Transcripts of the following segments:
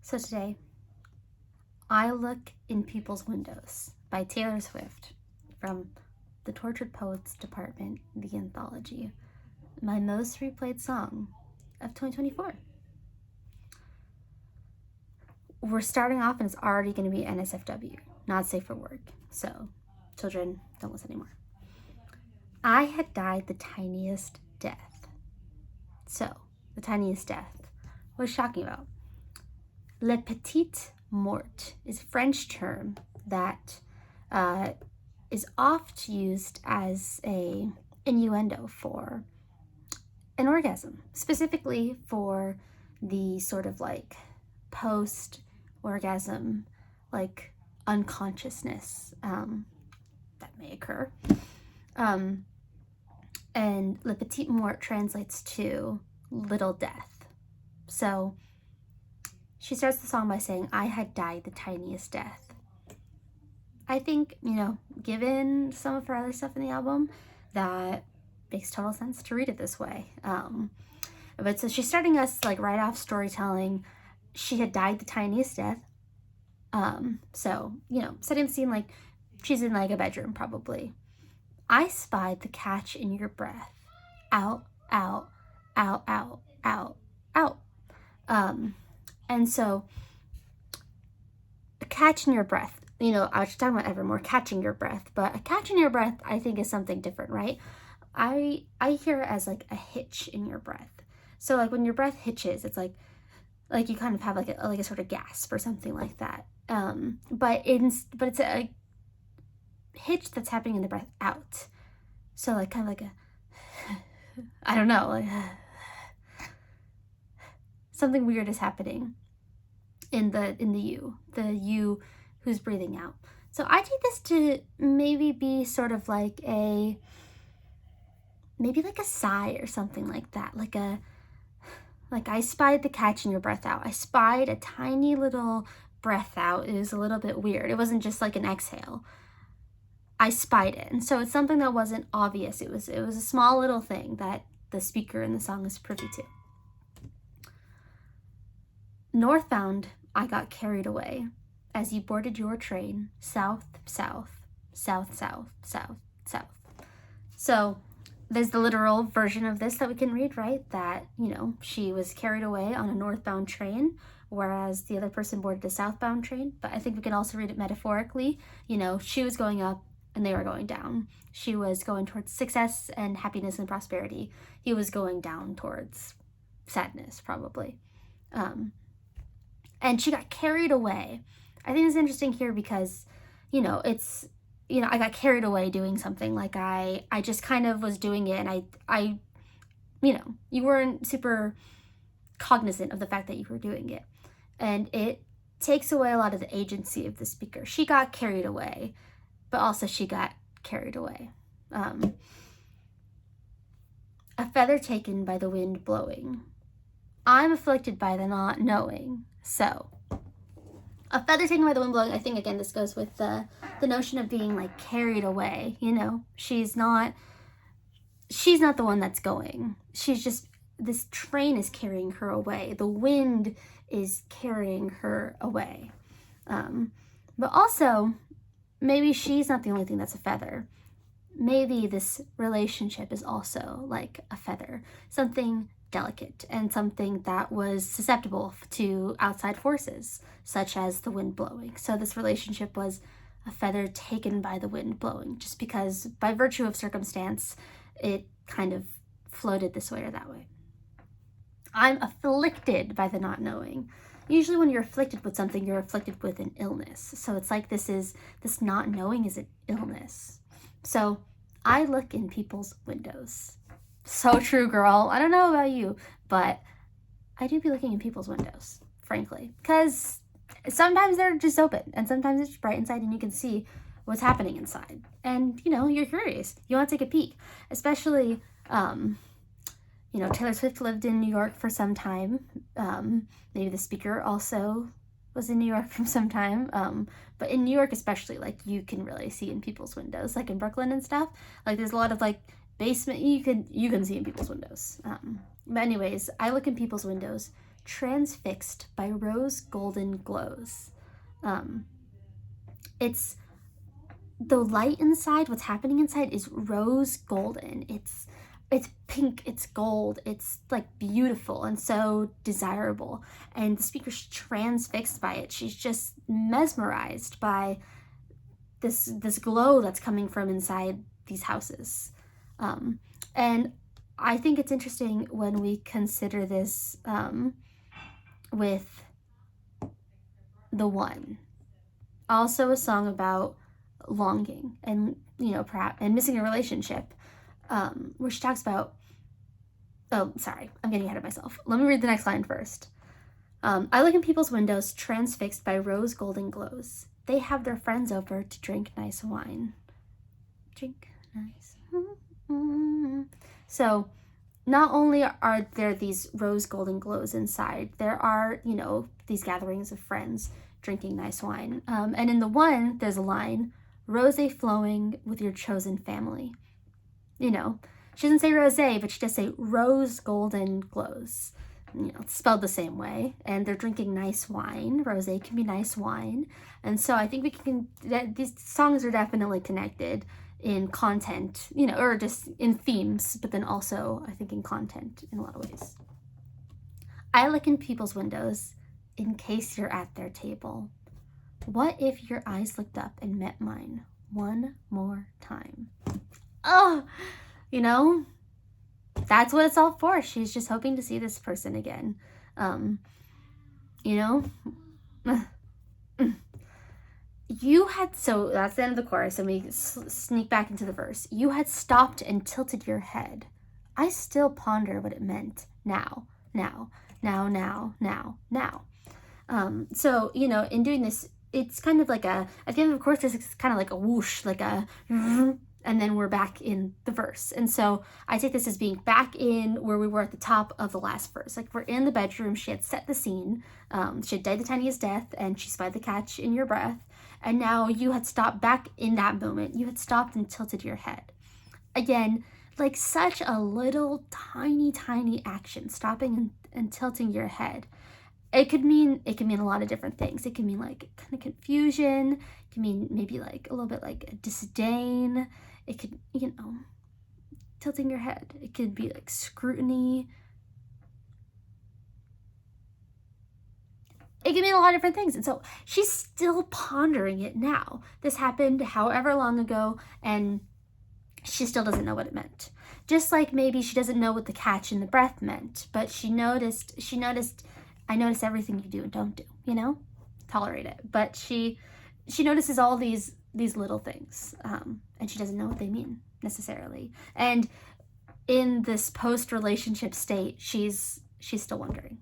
So today, I Look in People's Windows by Taylor Swift from the Tortured Poets Department, the anthology, my most replayed song of 2024. We're starting off and it's already going to be NSFW, not safe for work. So, children, don't listen anymore. I had died the tiniest death. So, the tiniest death. What is shocking about? Le petit mort is a French term that is oft used as a innuendo for an orgasm, specifically for the sort of like post-orgasm, like unconsciousness that may occur. And le petit mort translates to little death. So she starts the song by saying, I had died the tiniest death. I think, given some of her other stuff in the album, that makes total sense to read it this way. But so she's starting us like right off storytelling. She had died the tiniest death. So, setting the scene like she's in like a bedroom probably. I spied the catch in your breath. Out, out, out, out, out, out. And so, a catch in your breath. I was talking about Evermore, catching your breath, but a catch in your breath, I think, is something different, right? I hear it as like a hitch in your breath. So like when your breath hitches, it's like you kind of have like a sort of gasp or something like that. But it's a hitch that's happening in the breath out. So like kind of like a, I don't know, like something weird is happening in the you who's breathing out. So I take this to maybe be sort of like maybe like a sigh or something like that. Like I spied the catch in your breath out. I spied a tiny little breath out. It was a little bit weird. It wasn't just like an exhale. I spied it. And so it's something that wasn't obvious. It was a small little thing that the speaker in the song is privy to. Northbound, I got carried away as you boarded your train south, south, south, south, south, south. So there's the literal version of this that we can read, right? That, she was carried away on a northbound train, whereas the other person boarded a southbound train. But I think we can also read it metaphorically. She was going up and they were going down. She was going towards success and happiness and prosperity. He was going down towards sadness, probably. And she got carried away. I think it's interesting here because, it's, I got carried away doing something. Like I just kind of was doing it, and I you weren't super cognizant of the fact that you were doing it. And it takes away a lot of the agency of the speaker. She got carried away, but also she got carried away. A feather taken by the wind blowing. I'm afflicted by the not knowing. So, a feather taken by the wind blowing, I think, again, this goes with the notion of being, like, carried away, She's not the one that's going. She's just, this train is carrying her away. The wind is carrying her away. But also, maybe she's not the only thing that's a feather. Maybe this relationship is also like a feather, something delicate and something that was susceptible to outside forces, such as the wind blowing. So this relationship was a feather taken by the wind blowing, just because by virtue of circumstance, it kind of floated this way or that way. I'm afflicted by the not knowing. Usually when you're afflicted with something, you're afflicted with an illness. So it's like this not knowing is an illness. So I look in people's windows. So true, girl. I don't know about you, but I do be looking in people's windows, frankly, because sometimes they're just open and sometimes it's bright inside and you can see what's happening inside. And, you're curious. You want to take a peek, especially, Taylor Swift lived in New York for some time. Maybe the speaker also was in New York for some time. But in New York especially, like, you can really see in people's windows, like in Brooklyn and stuff. Like, there's a lot of, like, basement you can see in people's windows. But anyways, I look in people's windows transfixed by rose golden glows. It's the light inside, what's happening inside is rose golden. It's pink, it's gold, it's like beautiful and so desirable. And the speaker's transfixed by it. She's just mesmerized by this glow that's coming from inside these houses. And I think it's interesting when we consider this with The One. Also a song about longing and, you know, perhaps, and missing a relationship, where she talks about, oh, sorry, I'm getting ahead of myself. Let me read the next line first. I look in people's windows transfixed by rose golden glows. They have their friends over to drink nice wine. Drink nice. So not only are there these rose golden glows inside, there are, you know, these gatherings of friends drinking nice wine. And in The One, there's a line, rosé flowing with your chosen family. You know, she doesn't say rosé, but she does say rose golden glows. You know, it's spelled the same way. And they're drinking nice wine. Rosé can be nice wine. And so I think we can, these songs are definitely connected in content, you know, or just in themes, but then also I think in content in a lot of ways. I look in people's windows in case you're at their table. What if your eyes looked up and met mine one more time? Oh, you know, that's what it's all for. She's just hoping to see this person again. You know, you had, so that's the end of the chorus, and we sneak back into the verse. You had stopped and tilted your head. I still ponder what it meant now. So, you know, in doing this, it's kind of like at the end of the chorus, it's kind of like a whoosh, like a, and then we're back in the verse. And so I take this as being back in where we were at the top of the last verse. Like, we're in the bedroom, she had set the scene, she had died the tiniest death, and she spied the catch in your breath. And now you had stopped back in that moment. You had stopped and tilted your head. Again, like such a little tiny action, stopping and tilting your head. It can mean a lot of different things. It can mean like kind of confusion. It can mean maybe like a little bit like a disdain. It could, you know, tilting your head. It could be like scrutiny. It can mean a lot of different things. And so she's still pondering it now. This happened however long ago, and she still doesn't know what it meant. Just like maybe she doesn't know what the catch in the breath meant, but she noticed, I notice everything you do and don't do, you know? Tolerate it. But she notices all these little things, and she doesn't know what they mean necessarily. And in this post-relationship state, she's still wondering.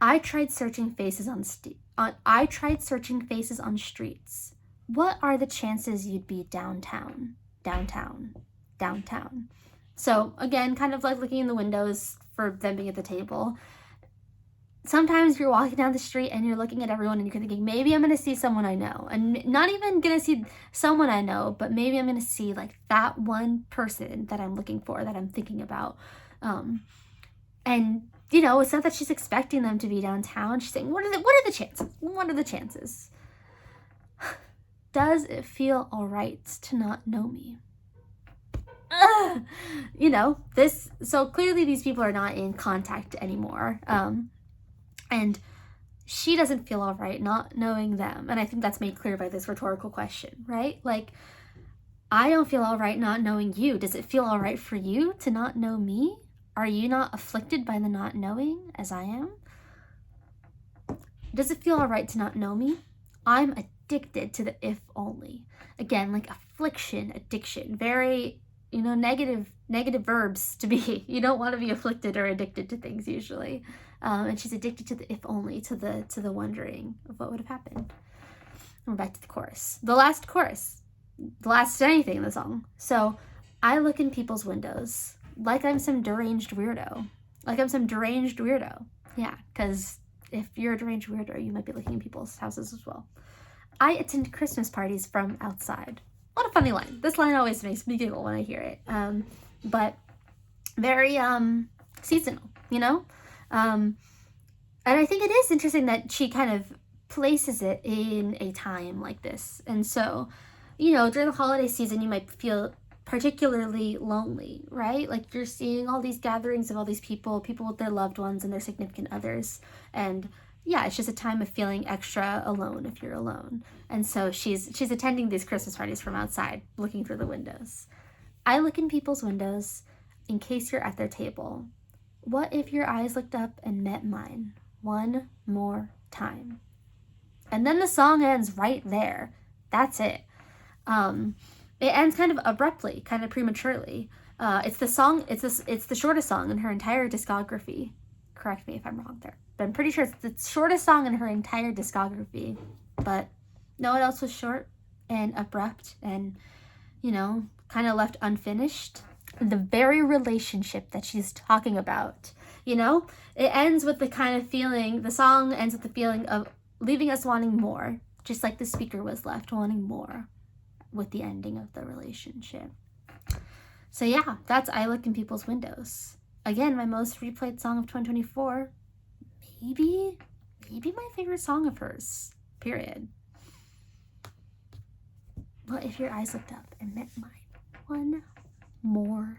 I tried searching faces on streets. What are the chances you'd be downtown? So again, kind of like looking in the windows for them being at the table. Sometimes you're walking down the street and you're looking at everyone and you're thinking, maybe I'm going to see someone I know. And not even going to see someone I know, but maybe I'm going to see like that one person that I'm looking for, that I'm thinking about. And, you know, it's not that she's expecting them to be downtown. She's saying, what are the chances? What are the chances? Does it feel all right to not know me? You know, so clearly these people are not in contact anymore. And she doesn't feel all right not knowing them. And I think that's made clear by this rhetorical question, right? Like, I don't feel all right not knowing you. Does it feel all right for you to not know me? Are you not afflicted by the not knowing as I am? Does it feel all right to not know me? I'm addicted to the if only. Again, like affliction, addiction, very, you know, negative verbs to be. You don't want to be afflicted or addicted to things usually. And she's addicted to the if only, to the wondering of what would have happened. And we're back to the chorus. The last anything in the song. So I look in people's windows like I'm some deranged weirdo. Yeah, because if you're a deranged weirdo, you might be looking in people's houses as well. I attend Christmas parties from outside. What a funny line. This line always makes me giggle when I hear it. But very seasonal, you know? And I think it is interesting that she kind of places it in a time like this. And so, you know, during the holiday season, you might feel particularly lonely, right? Like you're seeing all these gatherings of all these people with their loved ones and their significant others. And yeah, it's just a time of feeling extra alone if you're alone. And so she's attending these Christmas parties from outside, looking through the windows. I look in people's windows in case you're at their table. What if your eyes looked up and met mine one more time? And then the song ends right there. That's it. It ends kind of abruptly, kind of prematurely. It's the shortest song in her entire discography. Correct me if I'm wrong there, but I'm pretty sure it's the shortest song in her entire discography. But no one else was short and abrupt and, you know, kind of left unfinished. The very relationship that she's talking about, you know, it ends with the kind of feeling, the song ends with the feeling of leaving us wanting more, just like the speaker was left wanting more with the ending of the relationship. So yeah, that's I Look in People's Windows. Again, my most replayed song of 2024. Maybe my favorite song of hers, period. What if your eyes looked up and met mine one more